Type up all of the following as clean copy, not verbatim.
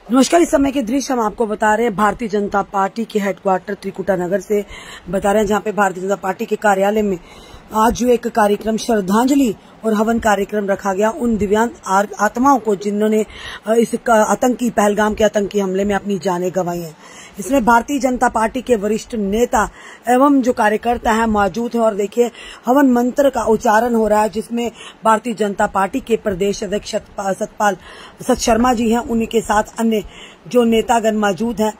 नमस्कार। इस समय के दृश्य हम आपको बता रहे हैं भारतीय जनता पार्टी के हेडक्वार्टर त्रिकुटा नगर से बता रहे हैं, जहां पे भारतीय जनता पार्टी के कार्यालय में आज जो एक कार्यक्रम श्रद्धांजलि और हवन कार्यक्रम रखा गया उन दिव्यांग आत्माओं को जिन्होंने इस आतंकी पहलगाम के आतंकी हमले में अपनी जानें गंवाई हैं। इसमें भारतीय जनता पार्टी के वरिष्ठ नेता एवं जो कार्यकर्ता हैं मौजूद हैं और देखिए हवन मंत्र का उच्चारण हो रहा है, जिसमें भारतीय जनता पार्टी के प्रदेश अध्यक्ष सत शर्मा जी हैं, उन्हीं के साथ अन्य जो नेतागण मौजूद हैं,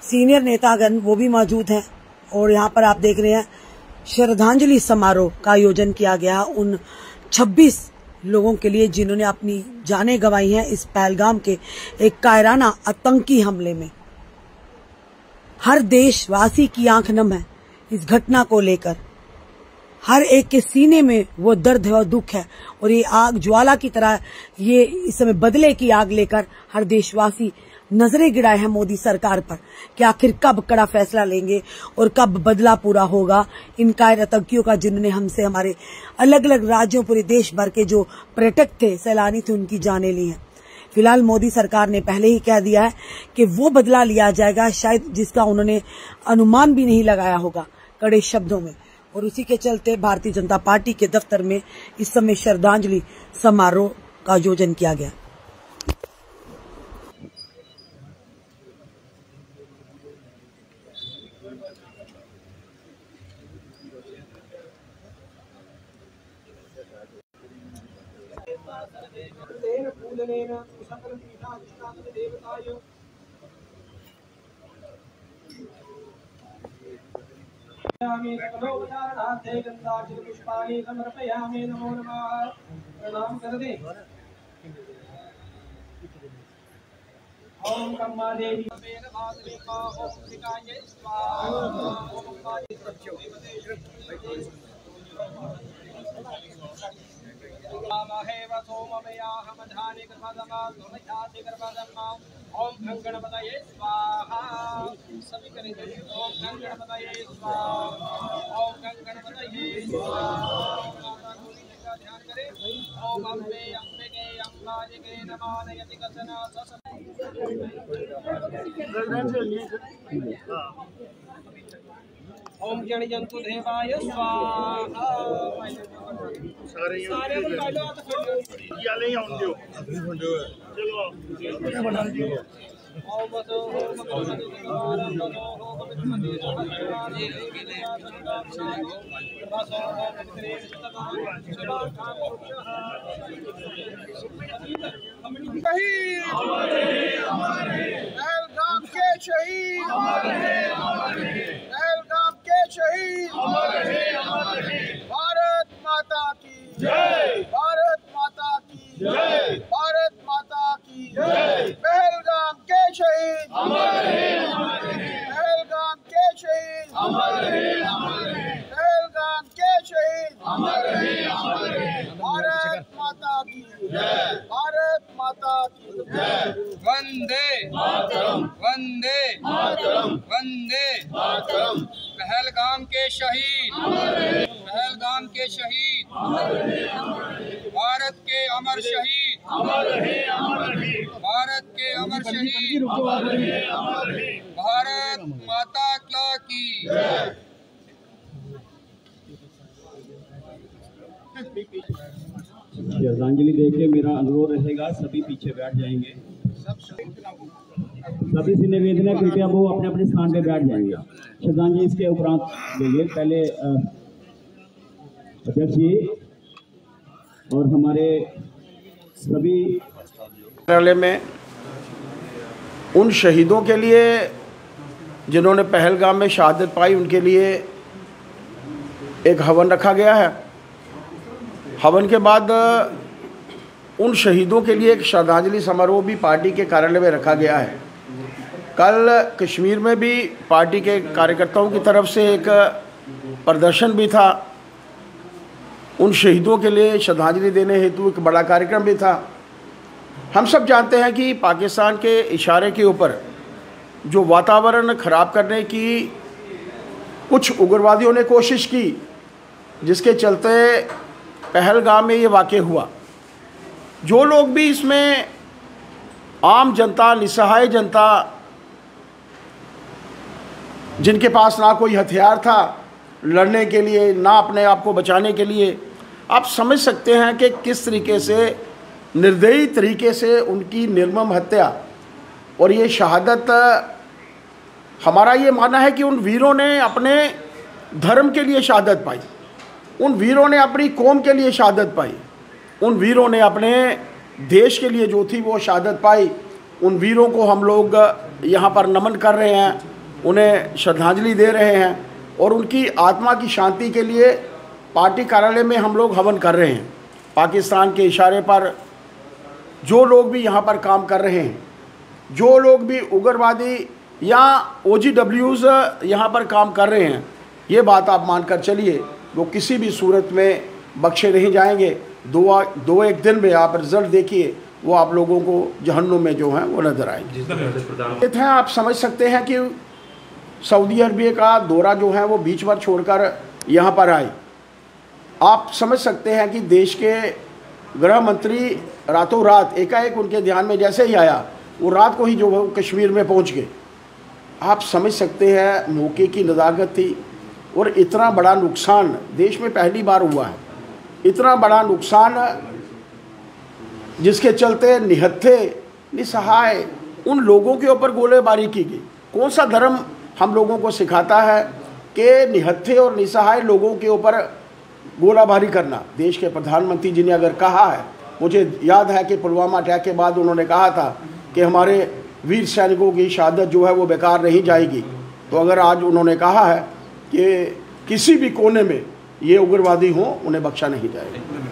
सीनियर नेतागण वो भी मौजूद हैं। और यहाँ पर आप देख रहे हैं श्रद्धांजलि समारोह का आयोजन किया गया उन 26 लोगों के लिए जिन्होंने अपनी जानें गंवाई हैं इस पहलगाम के एक कायराना आतंकी हमले में। हर देशवासी की आंख नम है इस घटना को लेकर। हर एक के सीने में वो दर्द है और दुख है, और ये आग ज्वाला की तरह ये इस समय बदले की आग लेकर हर देशवासी नजरें गिराए हैं मोदी सरकार पर कि आखिर कब कड़ा फैसला लेंगे और कब बदला पूरा होगा इन कायर आतंकियों का, जिन्होंने हमसे हमारे अलग अलग राज्यों पूरे देश भर के जो पर्यटक थे, सैलानी थे, उनकी जानें ली हैं। फिलहाल मोदी सरकार ने पहले ही कह दिया है कि वो बदला लिया जाएगा, शायद जिसका उन्होंने अनुमान भी नहीं लगाया होगा कड़े शब्दों में। और उसी के चलते भारतीय जनता पार्टी के दफ्तर में इस समय श्रद्धांजलि समारोह का आयोजन किया गया। पुष्पाणि समर्पयामि। नमो नमः। प्रणाम कर दे। ओम ब्रह्मा देवी ओम गणपतये स्वाहा। सभी करेंगे ओम गणपतये स्वाहा। ओम गणपतये स्वाहा। ध्यान करें। ओम अम्बे अम्बिके अम्बालिके नमानयति कचना ओम जंतु देवाय स्वाहा। सारे पहलगाम के शहीद, पहलगाम के शहीद। भारत माता की जय, भारत माता की जय, भारत माता की जय। पहलगाम के शहीद, पहलगाम के शहीद, पहलगाम के शहीद। भारत माता की जय, भारत माता की जय। वंदे मातरम, वंदे मातरम, वंदे मातरम। पहलगाम के शहीद, पहलगाम के शहीद। भारत के अमर शहीद, भारत के अमर शहीद। भारत माता की जय। श्रद्धांजलि देके मेरा अनुरोध रहेगा, सभी पीछे बैठ जाएंगे। सभी से निवेदन है कृपया वो अपने अपने स्थान पे बैठ जाएंगे। श्रद्धांजलि इसके उपरांत देंगे। पहले अध्यक्ष जी और हमारे सभी कार्यालय में उन शहीदों के लिए जिन्होंने पहलगाम में शहादत पाई, उनके लिए एक हवन रखा गया है। हवन के बाद उन शहीदों के लिए एक श्रद्धांजलि समारोह भी पार्टी के कार्यालय में रखा गया है। कल कश्मीर में भी पार्टी के कार्यकर्ताओं की तरफ से एक प्रदर्शन भी था। उन शहीदों के लिए श्रद्धांजलि देने हेतु एक बड़ा कार्यक्रम भी था। हम सब जानते हैं कि पाकिस्तान के इशारे के ऊपर जो वातावरण ख़राब करने की कुछ उग्रवादियों ने कोशिश की, जिसके चलते पहलगाम में ये वाक़या हुआ। जो लोग भी इसमें आम जनता, निसहाय जनता, जिनके पास ना कोई हथियार था लड़ने के लिए, ना अपने आप को बचाने के लिए, आप समझ सकते हैं कि किस तरीके से निर्दयी तरीके से उनकी निर्मम हत्या और ये शहादत। हमारा ये मानना है कि उन वीरों ने अपने धर्म के लिए शहादत पाई, उन वीरों ने अपनी कौम के लिए शहादत पाई, उन वीरों ने अपने देश के लिए जो थी वो शहादत पाई। उन वीरों को हम लोग यहाँ पर नमन कर रहे हैं, उन्हें श्रद्धांजलि दे रहे हैं और उनकी आत्मा की शांति के लिए पार्टी कार्यालय में हम लोग हवन कर रहे हैं। पाकिस्तान के इशारे पर जो लोग भी यहाँ पर काम कर रहे हैं, जो लोग भी उग्रवादी या OGWs यहाँ पर काम कर रहे हैं, ये बात आप मानकर चलिए वो किसी भी सूरत में बख्शे नहीं जाएंगे। दो एक दिन में आप रिजल्ट देखिए, वो आप लोगों को जहन्नुम में जो हैं वो नज़र आएंगे। आप समझ सकते हैं कि सऊदी अरबिया का दौरा जो है वो बीच पर छोड़कर यहाँ पर आए। आप समझ सकते हैं कि देश के गृह मंत्री रातों रात एकाएक उनके ध्यान में जैसे ही आया, वो रात को ही जो है कश्मीर में पहुँच गए। आप समझ सकते हैं मौके की नज़ाकत थी। और इतना बड़ा नुकसान देश में पहली बार हुआ है, इतना बड़ा नुकसान जिसके चलते निहत्थे, निसहाय उन लोगों के ऊपर गोलीबारी की गई। कौन सा धर्म हम लोगों को सिखाता है कि निहत्थे और निसहाय लोगों के ऊपर गोलाबारी करना? देश के प्रधानमंत्री जी ने अगर कहा है, मुझे याद है कि पुलवामा अटैक के बाद उन्होंने कहा था कि हमारे वीर सैनिकों की शहादत जो है वो बेकार नहीं जाएगी। तो अगर आज उन्होंने कहा है कि किसी भी कोने में ये उग्रवादी हों, उन्हें बख्शा नहीं जाएगा।